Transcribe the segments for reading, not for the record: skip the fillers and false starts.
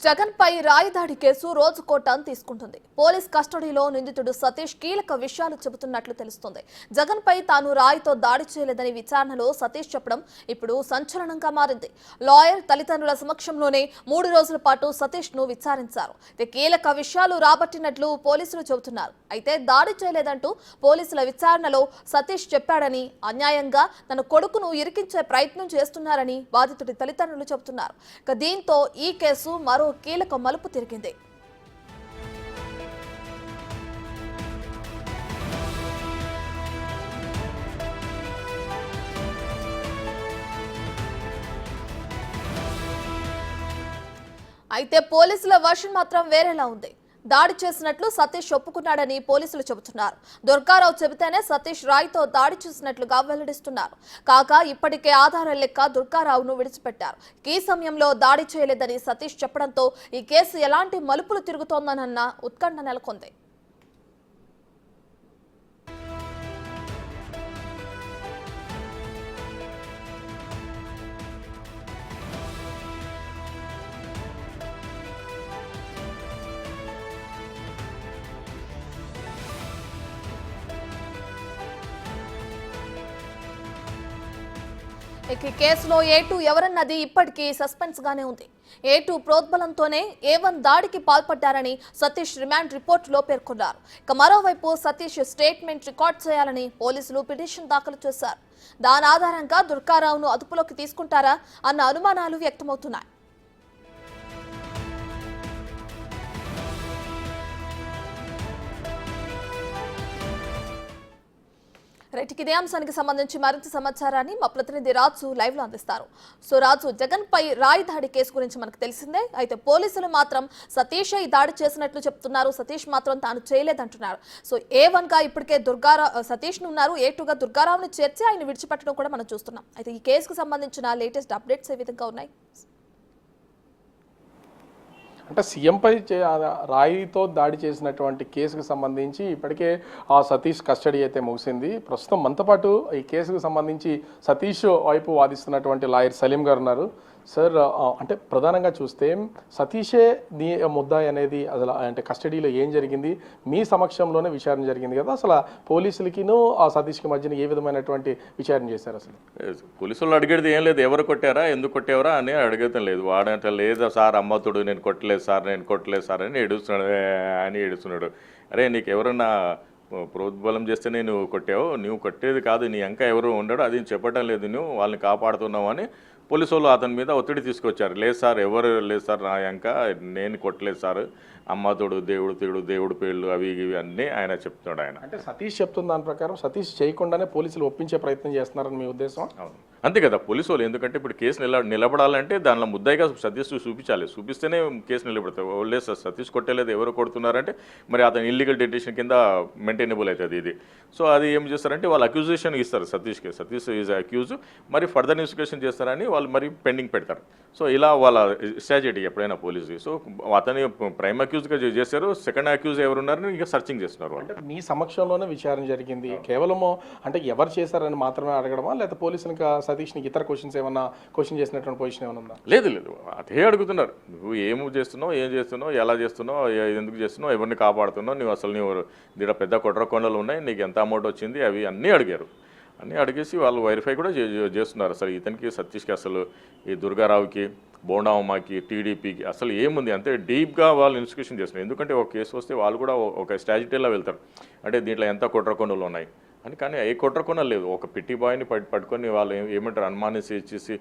జగన్ పై రాయదాడి case రోజుకో turn తీసుకుంటుంది. Police కస్టడీలో నిందితుడు సతీష్ కీలక విషయాలు చెబుతున్నట్లు తెలుస్తోంది. జగన్ పై తాను రాయితో దాడి చేయలేదని విచారణలో సతీష్ చెప్పడం ఇప్పుడు సంచలనంగా మారింది. లాయర్ తల్లిదండ్రుల సమక్షంలోనే 3 రోజుల పాటు సతీష్ ను విచారించారు. కీలక విషయాలు రాబట్టినట్లు పోలీసులు చెబుతున్నారు. అయితే దాడి చేయలేదంటూ పోలీసుల విచారణలో సతీష్ చెప్పాడని, అన్యాయంగా తన కొడుకును ఇరికించే ప్రయత్నం చేస్తున్నారని బాధితుడి తల్లిదండ్రులు చెబుతున్నారు. దీంతో ఈ కేసు మరో కీలక మలుపు తిరిగింది. అయితే పోలీసుల వర్షన్ మాత్రం వేరేలా ఉంది. దాడి చేసినట్లు సతీష్ ఒప్పుకున్నాడని పోలీసులు చెబుతున్నారు. దుర్గారావు చెబితేనే సతీష్ రాయితో దాడి చేసినట్లుగా వెల్లడిస్తున్నారు. కాగా ఇప్పటికే ఆధారాల లెక్క దుర్గారావును విడిచిపెట్టారు. ఈ సమయంలో దాడి చేయలేదని సతీష్ చెప్పడంతో ఈ కేసు ఎలాంటి మలుపులు తిరుగుతోందనన్న ఉత్కంఠ నెలకొంది. ఈ కేసులో A2 ఎవరన్నది ఇప్పటికీ సస్పెన్స్ గానే ఉంది. A2 ప్రోద్బలంతోనే A1 దాడికి పాల్పడ్డారని సతీష్ రిమాండ్ రిపోర్టులో పేర్కొన్నారు. మరోవైపు సతీష్ స్టేట్మెంట్ రికార్డ్ చేయాలని పోలీసులు పిటిషన్ దాఖలు చేశారు. దాని ఆధారంగా దుర్గారావును అదుపులోకి తీసుకుంటారా అన్న అనుమానాలు వ్యక్తమవుతున్నాయి. ఇదే అంశానికి సంబంధించి మరింత సమాచారాన్ని మా ప్రతినిధి రాజు లైవ్ లో అందిస్తారు. సో రాజు, జగన్ పై రాయి దాడి కేసు గురించి మనకు తెలిసిందే. అయితే పోలీసులు మాత్రం సతీష్ ఈ దాడి చేసినట్లు చెప్తున్నారు. సతీష్ మాత్రం తాను చేయలేదంటున్నారు. సో A1 గా ఇప్పటికే సతీష్ ఉన్నారు, A2 గా దుర్గారావుని చేర్చి ఆయన విడిచిపెట్టడం కూడా మనం చూస్తున్నాం. అయితే ఈ కేసుకు సంబంధించిన లేటెస్ట్ అప్డేట్స్ ఏ విధంగా ఉన్నాయి? అంటే సీఎంపై రాయితో దాడి చేసినటువంటి కేసుకు సంబంధించి ఇప్పటికే ఆ సతీష్ కస్టడీ అయితే ముగిసింది. ప్రస్తుతం మనతో పాటు ఈ కేసుకు సంబంధించి సతీష్ వైపు వాదిస్తున్నటువంటి లాయర్ సలీం గారు ఉన్నారు. సార్, అంటే ప్రధానంగా చూస్తే సతీషే ముద్దాయి అనేది అసలు అంటే కస్టడీలో ఏం జరిగింది, మీ సమక్షంలోనే విచారణ జరిగింది కదా, అసలు పోలీసులకిను ఆ సతీష్కి మధ్యన ఏ విధమైనటువంటి విచారణ చేశారు? అసలు పోలీసులు అడిగేది ఏం లేదు, ఎవరు కొట్టారా ఎందుకు కొట్టారా అని అడగటం లేదు. వాడంటే లేదా సార్ అమ్మతుడు నేను కొట్టలేదు సార్ అని ఏడుస్తున్నాడు. అరే నీకు ఎవరన్నా ప్రోద్బలం చేస్తే నేను కొట్టావు, నువ్వు కొట్టేది కాదు, నీ ఇంకా ఎవరు ఉండడు అది చెప్పడం లేదు, నువ్వు వాళ్ళని కాపాడుతున్నావు అని పోలీసు వాళ్ళు అతని మీద ఒత్తిడి తీసుకొచ్చారు. లేదు సార్ ఎవరు లేదు సార్, నా ఇంకా నేను కొట్టలేదు సార్, అమ్మతోడు దేవుడు పేర్లు అవి ఇవి అన్నీ ఆయన చెప్తున్నాడు. ఆయన అంటే సతీష్ చెప్తున్న దాని ప్రకారం సతీష్ చేయకుండానే పోలీసులు ఒప్పించే ప్రయత్నం చేస్తున్నారని మీ ఉద్దేశం? అవును, అంతే కదా. పోలీసు వాళ్ళు ఎందుకంటే ఇప్పుడు కేసు నిలబడాలంటే దానిలో ముద్దాయిగా సతీష్ చూపిస్తేనే కేసు నిలబడతాయి. లేదు సార్ సతీష్ కొట్టలేదు ఎవరు కొడుతున్నారంటే మరి అతను ఇల్లీగల్ డిటెన్షన్ కింద మెయింటైనబుల్ అవుతుంది ఇది. సో అది ఏం చేస్తారంటే వాళ్ళు అక్యూజేషన్ ఇస్తారు సతీష్కి, సతీష్ ఈజ్ అక్యూజ్, మరి ఫర్దర్ ఇన్వెస్టిగేషన్ చేస్తారని వాళ్ళు మరి పెండింగ్ పెడతారు. సో ఇలా వాళ్ళ స్ట్రాటజీ ఎప్పుడైనా పోలీసు. సో అతని ప్రైమ్ అక్యూజ్గా చేశారు, సెకండ్ అక్యూజ్ ఎవరున్నారని ఇక సర్చింగ్ చేస్తున్నారు. అంటే మీ సమక్షంలోనే విచారణ జరిగింది, కేవలము అంటే ఎవరు చేశారని మాత్రమే అడగడమా, లేదా పోలీసులకు సతీష్ని ఇతర క్వశ్చన్ చేసినటువంటి పొజిషన్ ఏమైనా ఉందా? లేదు, అదే అడుగుతున్నారు. నువ్వు ఏం చేస్తున్నావు, ఎలా చేస్తున్నావు, ఎందుకు చేస్తున్నావు, ఎవరిని కాపాడుతున్నావు, నువ్వు అసలు నువ్వు దీంట్లో పెద్ద కొట్రకొండలు ఉన్నాయి, నీకు ఎంత అమౌంట్ వచ్చింది, అవి అన్నీ అడిగారు. అన్నీ అడిగేసి వాళ్ళు వెరిఫై కూడా చేస్తున్నారు. అసలు ఇతనికి సతీష్కి అసలు ఈ దుర్గారావుకి బోండామ్మకి టీడీపీకి అసలు ఏముంది అంటే డీప్గా వాళ్ళు ఇన్వెస్టిగేషన్ చేస్తున్నారు. ఎందుకంటే ఒక కేసు వస్తే వాళ్ళు కూడా ఒక స్ట్రాటజీలో వెళ్తారు, అంటే దీంట్లో ఎంత కుట్రకొండలు ఉన్నాయి అని. కానీ ఏ కుట్రకొండలు లేదు, ఒక పిట్టి బాయ్ని పట్టుకొని వాళ్ళు ఏమంటారు అనుమానించి ఇచ్చేసి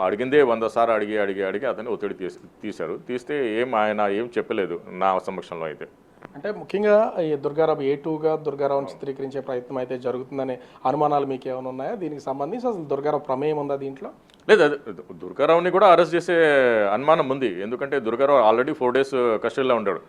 అడిగిందే 100 సార్లు అడిగి అతన్ని ఒత్తిడి తీశారు. తీస్తే ఆయన ఏం చెప్పలేదు నా సమక్షంలో అయితే. అంటే ముఖ్యంగా ఈ దుర్గారావు A2గా దుర్గారావుని చిత్రీకరించే ప్రయత్నం అయితే జరుగుతుందనే అనుమానాలు మీకు ఏమైనా ఉన్నాయా? దీనికి సంబంధించి అసలు దుర్గారావు ప్రమేయం ఉందా దీంట్లో? లేదు, దుర్గారావుని కూడా అరెస్ట్ చేసే అనుమానం ఉంది. ఎందుకంటే దుర్గారావు ఆల్రెడీ 4 days కస్టడీలో ఉన్నాడు.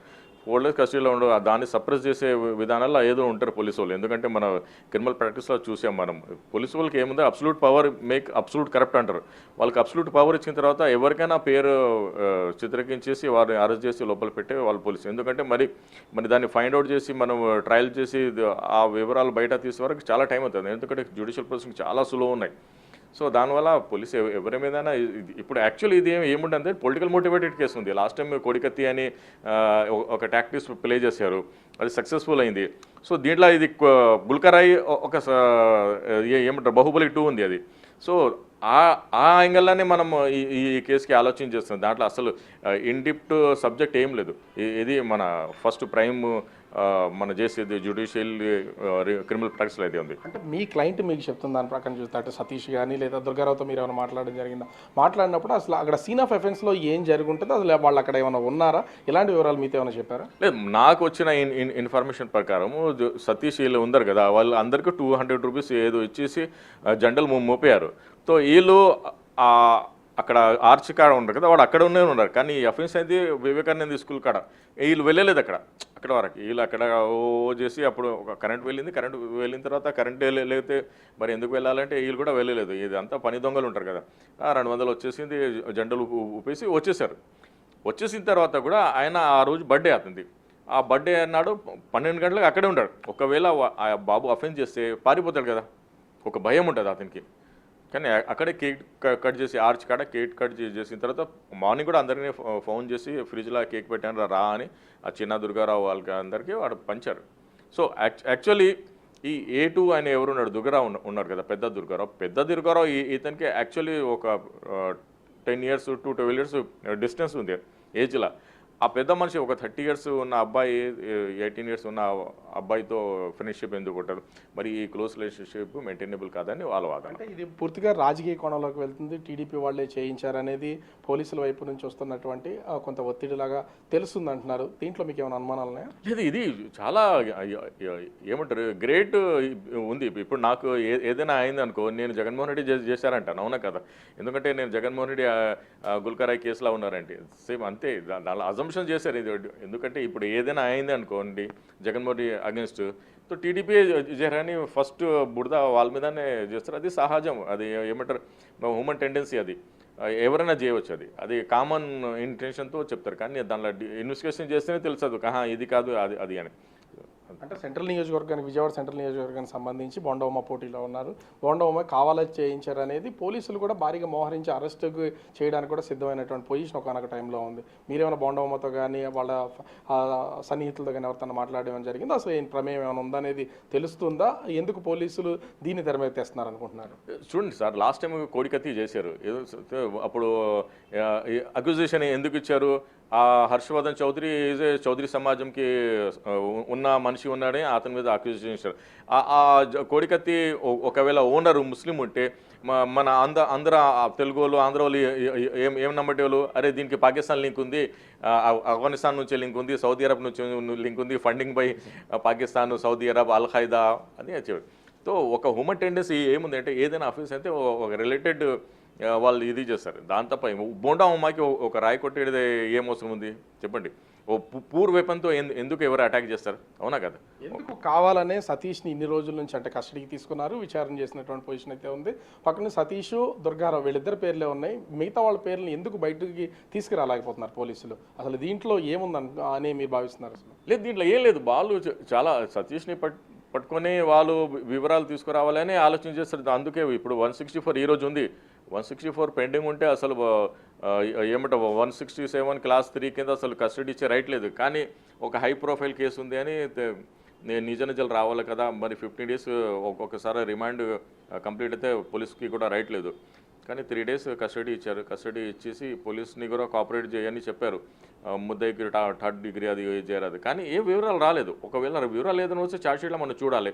4 days కస్టడీలో ఉండవు, దాన్ని సప్రెస్ చేసే విధానాల్లో ఏదో ఉంటారు పోలీసు వాళ్ళు. ఎందుకంటే మన క్రిమినల్ ప్రాక్టీస్లో చూసాం మనం, పోలీసు వాళ్ళకి ఏముందో absolute power make absolute corrupt అంటారు. వాళ్ళకి అబ్సల్యూట్ పవర్ ఇచ్చిన తర్వాత ఎవరికైనా పేరు చిత్రీకరించేసి వారిని అరెస్ట్ చేసి లోపల పెట్టే వాళ్ళు పోలీసు. ఎందుకంటే మరి దాన్ని ఫైండ్ అవుట్ చేసి మనం ట్రయల్ చేసి ఆ వివరాలు బయట తీసే వరకు చాలా టైం అవుతుంది. ఎందుకంటే జ్యుడిషియల్ ప్రాసెసింగ్ చాలా సులువు ఉన్నాయి. సో దానివల్ల పోలీసు ఎవరి మీదైనా ఇప్పుడు యాక్చువల్లీ ఇది ఏముంటుంది పొలిటికల్ మోటివేటెడ్ కేసు ఉంది. లాస్ట్ టైం కోడికత్తి అని ఒక టాక్టిక్స్ ప్లే చేశారు, అది సక్సెస్ఫుల్ అయింది. సో దీంట్లో ఇది గుల్కరాయ్ ఒక ఏమంటారు బాహుబలి 2 ఉంది అది. సో ఆ యాంగిల్లోనే మనం ఈ కేసుకి ఆలోచన చేస్తున్నాం. దాంట్లో అసలు ఇన్డిప్ట్ సబ్జెక్ట్ ఏం లేదు. ఇది మన ఫస్ట్ ప్రైమ్ మన చేసేది జ్యుడిషియల్ క్రిమినల్ ప్రాక్టీస్లో అయితే ఉంది. అంటే మీ క్లయింట్ మీకు చెప్తున్న దాని ప్రకారం చూస్తే అంటే సతీష్ కానీ లేదా దుర్గారావుతో మీరు ఏమైనా మాట్లాడడం జరిగిందా? మాట్లాడినప్పుడు అసలు అక్కడ సీన్ ఆఫ్ ఎఫెన్స్లో ఏం జరుగుంటుందో అసలు వాళ్ళు అక్కడ ఏమైనా ఉన్నారా, ఇలాంటి వివరాలు మీతో ఏమైనా చెప్పారా? లేదు, నాకు వచ్చిన ఇన్ఫర్మేషన్ ప్రకారము సతీష్ వీళ్ళు ఉన్నారు కదా, వాళ్ళు అందరికీ 200 రూపీస్ ఏదో ఇచ్చేసి జెండలు మోపారు. సో వీళ్ళు అక్కడ ఆర్చ్ కాడ ఉండరు కదా, వాడు అక్కడ ఉన్నారు. కానీ అఫెన్స్ అయితే వివేకానంద స్కూల్ కాడ వీళ్ళు వెళ్ళలేదు అక్కడ వరకు. వీళ్ళు అక్కడ చేసి అప్పుడు ఒక కరెంట్ వెళ్ళిన తర్వాత కరెంట్ లేకపోతే మరి ఎందుకు వెళ్ళాలంటే వీళ్ళు కూడా వెళ్ళలేదు. ఇది అంతా పని దొంగలు ఉంటారు కదా, 200 వచ్చేసింది, జెండలు ఊపేసి వచ్చేసారు. వచ్చేసిన తర్వాత కూడా ఆయన ఆ రోజు బర్త్డే అవుతుంది. ఆ బర్త్డే అన్నాడు 12 గంటలకు అక్కడే ఉంటాడు. ఒకవేళ ఆ బాబు అఫెన్స్ చేస్తే పారిపోతాడు కదా, ఒక భయం ఉంటుంది అతనికి. కానీ అక్కడే కేక్ కట్ చేసి ఆర్చ్ కాడ కేక్ కట్ చేసిన తర్వాత మార్నింగ్ కూడా అందరినీ ఫోన్ చేసి ఫ్రిడ్జ్లో కేక్ పెట్టాను రా అని ఆ చిన్న దుర్గారావు వాళ్ళకి అందరికీ వాడు పంచారు. సో యాక్చువల్లీ ఈ A2 ఆయన ఎవరున్నాడు, దుర్గారావు ఉన్నారు కదా, పెద్ద దుర్గారావు ఇతనికి యాక్చువల్లీ ఒక 10 years to 12 years డిస్టెన్స్ ఉంది ఏజ్లో. ఆ పెద్ద మనిషి ఒక 30 years ఉన్న అబ్బాయి 18 years ఉన్న అబ్బాయితో ఫ్రెండ్షిప్ ఎందుకు ఉంటారు? మరి ఈ క్లోజ్ రిలేషన్షిప్ మెయింటైనబుల్ కాదని వాళ్ళ వాదన. అంటే ఇది పూర్తిగా రాజకీయ కోణంలోకి వెళ్తుంది, టీడీపీ వాళ్ళే చేయించారనేది పోలీసుల వైపు నుంచి వస్తున్నటువంటి కొంత ఒత్తిడిలాగా తెలుస్తుంది అంటున్నారు. దీంట్లో మీకు ఏమైనా అనుమానాలు ఉన్నాయా? లేదు, ఇది చాలా ఏమంటారు గ్రేట్ ఉంది. ఇప్పుడు నాకు ఏదైనా అయింది అనుకో, నేను జగన్మోహన్ రెడ్డి చేశారంటాను, అవునా కదా? ఎందుకంటే నేను జగన్మోహన్ రెడ్డి గుల్కరాయ్ కేసులో ఉన్నారంటే సేమ్ అంతే, దాని అజంప్షన్ చేశారు ఇది. ఎందుకంటే ఇప్పుడు ఏదైనా అయింది అనుకోండి Jaganmohan Reddy against, so TDP చేయాలని ఫస్ట్ బురద వాళ్ళ మీదనే చేస్తారు. అది సహజం, అది ఏమంటారు హ్యూమన్ టెండెన్సీ, అది ఎవరైనా చేయవచ్చు. అది కామన్ ఇంటెన్షన్తో చెప్తారు. కానీ దానిలో ఇన్వెస్టిగేషన్ చేస్తేనే తెలుస్తుంది ఇది కాదు అది అని. అంటే సెంట్రల్ నియోజకవర్గానికి, విజయవాడ సెంట్రల్ నియోజకవర్గానికి సంబంధించి బొండబొమ్మ పోటీలో ఉన్నారు. బొండబొమ్మ కావాలని చేయించారు అనేది పోలీసులు కూడా భారీగా మోహరించి అరెస్ట్ చేయడానికి కూడా సిద్ధమైనటువంటి పొజిషన్ ఒకనొక టైంలో ఉంది. మీరేమైనా బొండబొమ్మతో కానీ వాళ్ళ సన్నిహితులతో కానీ ఎవరితో మాట్లాడడం జరిగింది? అసలు ఏం ప్రమేయం ఏమైనా ఉందనేది తెలుస్తుందా? ఎందుకు పోలీసులు దీన్ని తెర మీద తెస్తున్నారు అనుకుంటున్నారు? చూడండి సార్, లాస్ట్ టైం కోడికత్తి చేశారు. అప్పుడు అక్యూజేషన్ ఎందుకు ఇచ్చారు? హర్షవర్ధన్ చౌదరి చౌదరి సమాజంకి ఉన్న మనిషి ఉన్నాడని అతని మీద అక్యూజేషన్ చేశారు. ఆ కోడికత్తి ఒకవేళ ఓనరు ముస్లిం ఉంటే మన అందరూ తెలుగు వాళ్ళు, ఆంధ్ర వాళ్ళు ఏం నమ్మటోళ్ళు, అరే దీనికి పాకిస్తాన్ లింక్ ఉంది, ఆఫ్ఘనిస్తాన్ నుంచి లింక్ ఉంది, సౌదీ అరబ్ నుంచి లింక్ ఉంది, funding by Pakistan, Saudi Arab, Al Qaeda అని చెప్పారు. సో ఒక హ్యూమన్ టెండెన్సీ ఏముంది అంటే ఏదైనా ఆఫీస్ అయితే ఒక రిలేటెడ్ వాళ్ళు ఇది చేస్తారు. దాని తప్ప బోండా అమ్మాయికి ఒక రాయి కొట్టేది ఏం అవసరం ఉంది చెప్పండి? ఓ పూర్ వెపన్తో ఎందుకు ఎవరు అటాక్ చేస్తారు, అవునా కదా? ఎందుకు కావాలనే సతీష్ని ఇన్ని రోజుల నుంచి అంటే కస్టడీకి తీసుకున్నారు, విచారణ చేసినటువంటి పొజిషన్ అయితే ఉంది. పక్కన సతీష్, దుర్గారావు వీళ్ళిద్దరు పేర్లే ఉన్నాయి. మిగతా వాళ్ళ పేర్లను ఎందుకు బయటకి తీసుకురాలేకపోతున్నారు పోలీసులు? అసలు దీంట్లో ఏముందని మీరు భావిస్తున్నారు? అసలు లేదు, దీంట్లో ఏం లేదు. వాళ్ళు చాలా సతీష్ని పట్టుకొని వాళ్ళు వివరాలు తీసుకురావాలని ఆలోచన చేస్తారు. అందుకే ఇప్పుడు 164 ఈరోజు ఉంది, 164 పెండింగ్ ఉంటే అసలు ఏమంటారు 167 క్లాస్ 3 కింద అసలు కస్టడీ ఇచ్చే రైట్ లేదు. కానీ ఒక హై ప్రొఫైల్ కేసు ఉంది అని నిజాలు రావాలి కదా, మరి 15 days ఒక్కొక్కసారి రిమాండ్ కంప్లీట్ అయితే పోలీస్కి కూడా రైట్ లేదు. కానీ 3 days కస్టడీ ఇచ్చారు. కస్టడీ ఇచ్చేసి పోలీస్ని కూడా కోఆపరేట్ చేయని చెప్పారు. ముద్దయికి 3rd degree అది చేయరాదు. కానీ ఏ వివరాలు రాలేదు. ఒకవేళ వివరాలు ఏదైనా వస్తే ఛార్జ్షీట్లో మనం చూడాలి.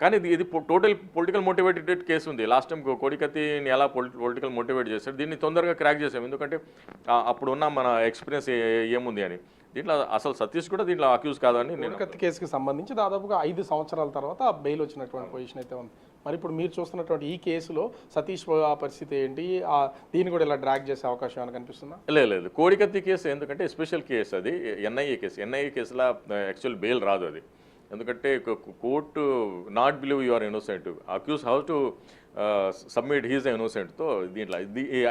కానీ ఇది టోటల్ పొలిటికల్ మోటివేటెడ్ కేసు ఉంది. లాస్ట్ టైం కోడికత్తిని ఎలా పొలిటికల్ మోటివేట్ చేశారు, దీన్ని తొందరగా క్రాక్ చేసాం. ఎందుకంటే అప్పుడున్న మన ఎక్స్పీరియన్స్ ఏముంది అని. దీంట్లో అసలు సతీష్ కూడా దీంట్లో అక్యూజ్ కాదని నేను కత్తి కేసుకి సంబంధించి దాదాపుగా 5 సంవత్సరాల తర్వాత బెయిల్ వచ్చినటువంటి పొజిషన్ అయితే ఉంది. మరి ఇప్పుడు మీరు చూస్తున్నటువంటి ఈ కేసులో సతీష్ పరిస్థితి ఏంటి? దీన్ని కూడా ఇలా డ్రాగ్ చేసే అవకాశం ఏమైనా కనిపిస్తుందా? లేదు, కోడికత్తి కేసు ఎందుకంటే స్పెషల్ కేసు, అది ఎన్ఐఏ కేసులో యాక్చువల్ బెయిల్ రాదు అది. ఎందుకంటే court not believe you are innocent, accuse how to submit his ఇన్నోసెంట్తో దీంట్లో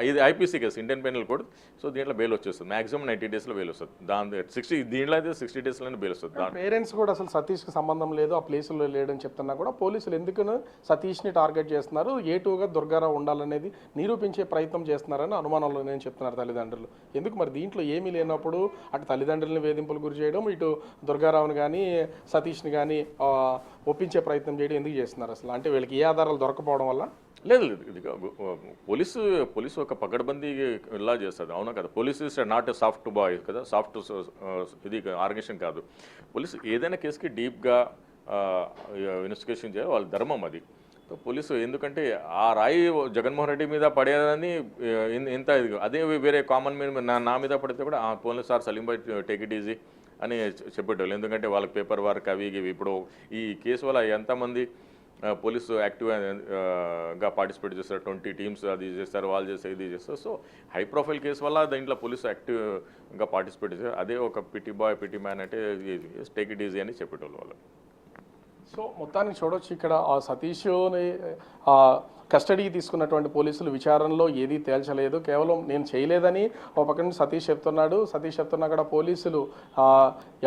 ఇది IPC case, Indian penal code. So దీంట్లో బెయిల్ వచ్చేస్తుంది, మాక్సిమం 90 daysలో బెయిల్ వస్తుంది. దాని 60 దీంట్లో అయితే 60 daysలోనే బెయిల్ వస్తుంది. పేరెంట్స్ కూడా అసలు సతీష్కి సంబంధం లేదు, ఆ ప్లేసులో లేడని చెప్తున్నా కూడా పోలీసులు ఎందుకు సతీష్ని టార్గెట్ చేస్తున్నారు, ఏటుగా దుర్గారావు ఉండాలనేది నిరూపించే ప్రయత్నం చేస్తున్నారని అనుమానంలో నేను చెప్తున్నారు తల్లిదండ్రులు. ఎందుకు మరి దీంట్లో ఏమీ లేనప్పుడు అటు తల్లిదండ్రులని వేధింపులు గురి చేయడం, ఇటు దుర్గారావుని కానీ సతీష్ని కానీ ఒప్పించే ప్రయత్నం చేయడం ఎందుకు చేస్తున్నారు అసలు? అంటే వీళ్ళకి ఏ ఆధారాలు దొరకపోవడం వల్ల? లేదు ఇది పోలీసు ఒక పకడ్బందీ ఇలా చేస్తుంది, అవునా కదా. Police is not a soft boy కదా, సాఫ్ట్ ఇది ఆర్గనైజేషన్ కాదు. పోలీసు ఏదైనా కేసుకి డీప్గా ఇన్వెస్టిగేషన్ చేయాలి, వాళ్ళ ధర్మం అది. సో పోలీసు ఎందుకంటే ఆ రాయి జగన్మోహన్ రెడ్డి మీద పడేదని ఇంత ఇది, అదే వేరే కామన్ మీద నా మీద పడితే కూడా police sir Saleem bhai take it easy అని చెప్పేటోళ్ళు. ఎందుకంటే వాళ్ళకి పేపర్ వర్క్ అవి ఇవి. ఇప్పుడు ఈ కేసు వల్ల ఎంతమంది పోలీసు యాక్టివ్గా పార్టిసిపేట్ చేస్తారు, 20 teams అది చేస్తారు, వాళ్ళు చేస్తారు, ఇది చేస్తారు. సో హై ప్రొఫైల్ కేసు వల్ల దీంట్లో పోలీసు యాక్టివ్గా పార్టిసిపేట్ చేస్తారు. అదే ఒక పిటి మ్యాన్ అంటే టేక్ ఇట్ ఈజీ అని చెప్పేటోళ్ళు వాళ్ళు. సో మొత్తానికి చూడొచ్చు ఇక్కడ ఆ సతీష్ని కస్టడీకి తీసుకున్నటువంటి పోలీసులు విచారణలో ఏదీ తేల్చలేదు, కేవలం నేను చేయలేదని ఒక పక్క నుంచి సతీష్ చెప్తున్నా కూడా పోలీసులు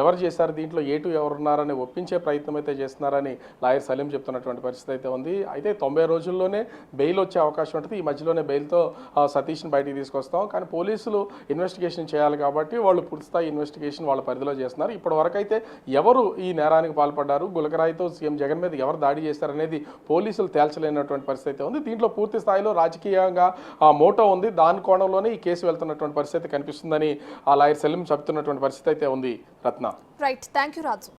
ఎవరు చేశారు దీంట్లో ఎవరున్నారని ఒప్పించే ప్రయత్నం అయితే చేస్తున్నారని లాయర్ సలీం చెప్తున్నటువంటి పరిస్థితి అయితే ఉంది. అయితే 90 రోజుల్లోనే బెయిల్ వచ్చే అవకాశం ఉంటుంది, ఈ మధ్యలోనే బెయిల్తో సతీష్ని బయటికి తీసుకొస్తాం. కానీ పోలీసులు ఇన్వెస్టిగేషన్ చేయాలి కాబట్టి వాళ్ళు పూర్తిస్థాయి ఇన్వెస్టిగేషన్ వాళ్ళ పరిధిలో చేస్తున్నారు. ఇప్పటి వరకు అయితే ఎవరు ఈ నేరానికి పాల్పడ్డారు, గులకరాయితో సీఎం జగన్ మీద ఎవరు దాడి చేస్తారనేది పోలీసులు తేల్చలేనటువంటి పరిస్థితి అయితే ఉంది. దీంట్లో పూర్తి స్థాయిలో రాజకీయంగా మోటో ఉంది, దాని కోణంలోనే ఈ కేసు వెళ్తున్నటువంటి పరిస్థితి కనిపిస్తుందని ఆ లాయర్ సలీం చెప్తున్నటువంటి పరిస్థితి అయితే ఉంది. Ratna. Right, thank you Raju.